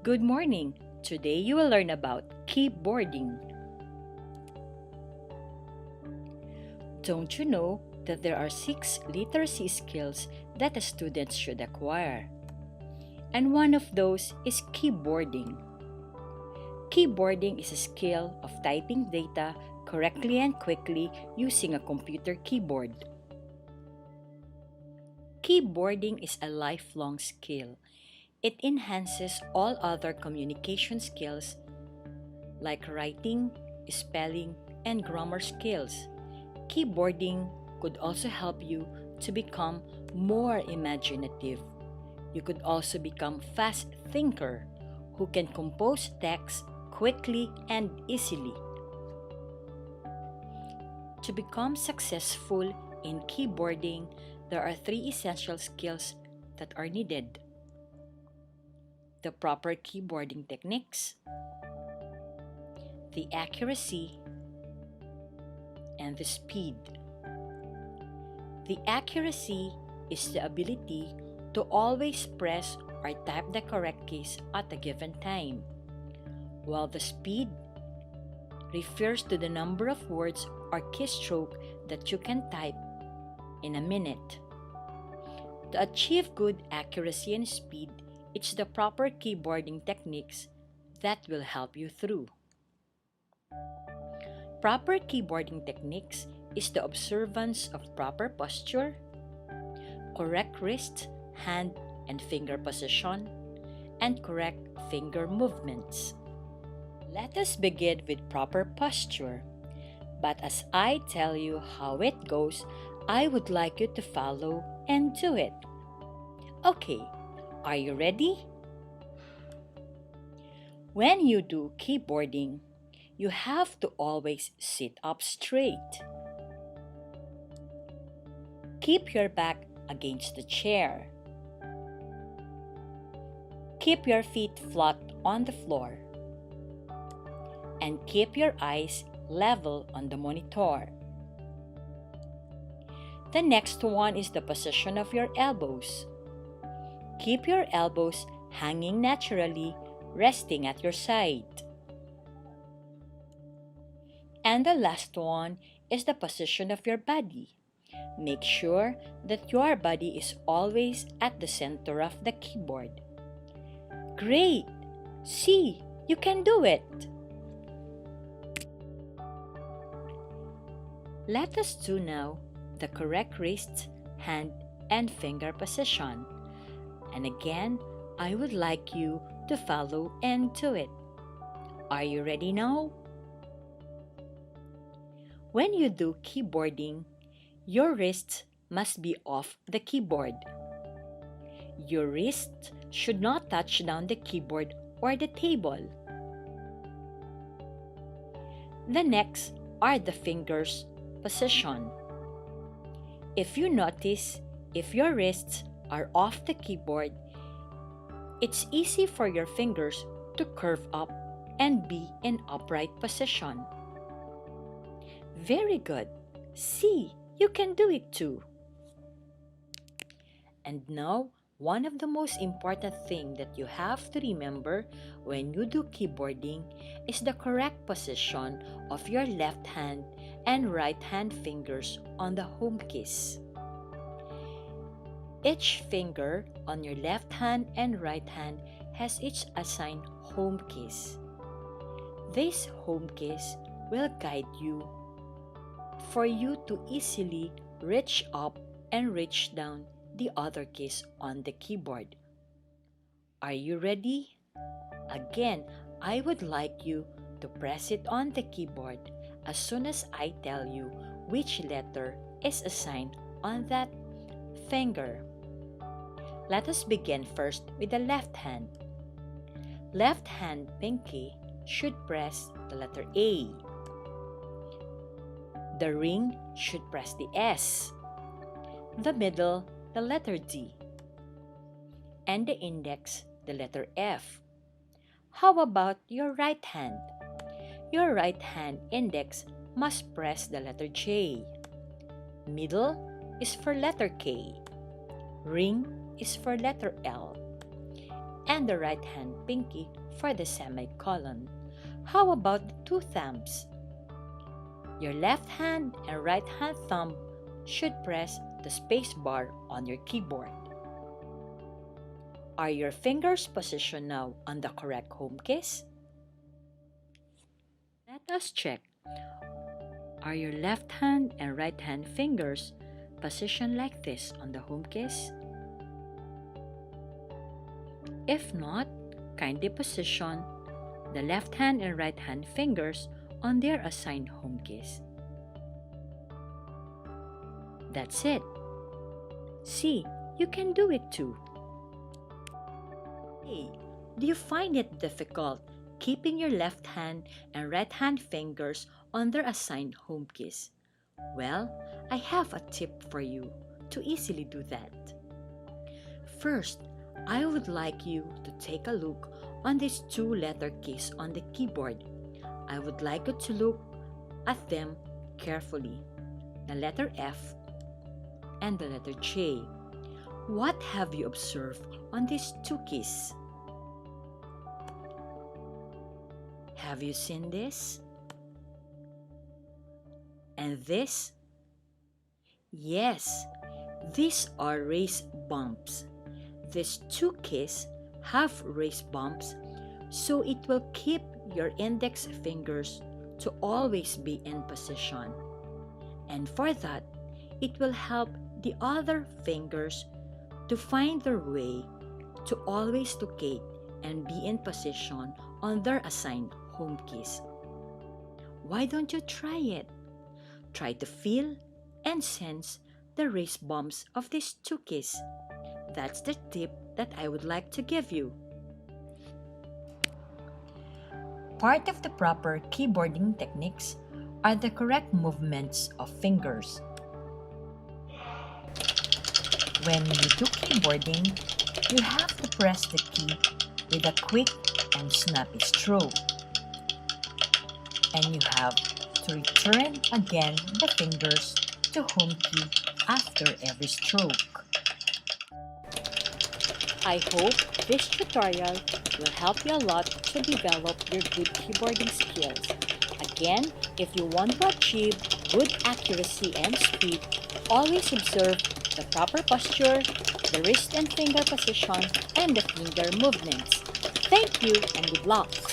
Good morning! Today you will learn about keyboarding. Don't you know that there are 6 literacy skills that a student should acquire? And one of those is keyboarding. Keyboarding is a skill of typing data correctly and quickly using a computer keyboard. Keyboarding is a lifelong skill. It enhances all other communication skills like writing, spelling, and grammar skills. Keyboarding could also help you to become more imaginative. You could also become fast thinker who can compose text quickly and easily. To become successful in keyboarding, there are 3 essential skills that are needed: the proper keyboarding techniques, the accuracy, and the speed. The accuracy is the ability to always press or type the correct keys at a given time, while the speed refers to the number of words or keystroke that you can type in a minute. To achieve good accuracy and speed, it's the proper keyboarding techniques that will help you through. Proper keyboarding techniques is the observance of proper posture, correct wrist, hand, and finger position, and correct finger movements. Let us begin with proper posture. But as I tell you how it goes, I would like you to follow and do it. Okay, are you ready? When you do keyboarding, you have to always sit up straight. Keep your back against the chair. Keep your feet flat on the floor. And keep your eyes level on the monitor. The next one is the position of your elbows. Keep your elbows hanging naturally, resting at your side. And the last one is the position of your body. Make sure that your body is always at the center of the keyboard. Great! See, you can do it! Let us do now the correct wrist, hand, and finger position. And again, I would like you to follow and do it. Are you ready now? When you do keyboarding, your wrists must be off the keyboard. Your wrist should not touch down the keyboard or the table. The next are the fingers position. If you notice, if your wrists are off the keyboard, it's easy for your fingers to curve up and be in upright position. Very good. See, you can do it too. And now, one of the most important things that you have to remember when you do keyboarding is the correct position of your left hand and right hand fingers on the home keys. Each finger on your left hand and right hand has each assigned home keys. These home keys will guide you for you to easily reach up and reach down the other keys on the keyboard. Are you ready? Again, I would like you to press it on the keyboard as soon as I tell you which letter is assigned on that finger. Let us begin first with the left hand. Left hand pinky should press the letter A. The ring should press the S. The middle, the letter D. And the index, the letter F. How about your right hand? Your right hand index must press the letter J. Middle is for letter K. Ring is for letter L. and the right hand pinky for the semicolon. How about the two thumbs? Your left hand and right hand thumb should press the space bar on your keyboard. Are your fingers positioned now on the correct home keys? Let us check. Are your left hand and right hand fingers positioned like this on the home keys? If not, kindly position the left hand and right hand fingers on their assigned home keys. That's it. See, you can do it too. Hey, do you find it difficult keeping your left hand and right hand fingers on their assigned home keys? Well, I have a tip for you to easily do that. First, I would like you to take a look on these two letter keys on the keyboard. I would like you to look at them carefully. The letter F and the letter J. What have you observed on these two keys? Have you seen this? And this? Yes, these are raised bumps. These two keys have raised bumps, so it will keep your index fingers to always be in position. And for that, it will help the other fingers to find their way to always locate and be in position on their assigned home keys. Why don't you try it? Try to feel and sense the raised bumps of these two keys. That's the tip that I would like to give you. Part of the proper keyboarding techniques are the correct movements of fingers. When you do keyboarding, you have to press the key with a quick and snappy stroke. And you have to return again the fingers to home key after every stroke. I hope this tutorial will help you a lot to develop your good keyboarding skills. Again, if you want to achieve good accuracy and speed, always observe the proper posture, the wrist and finger position, and the finger movements. Thank you and good luck!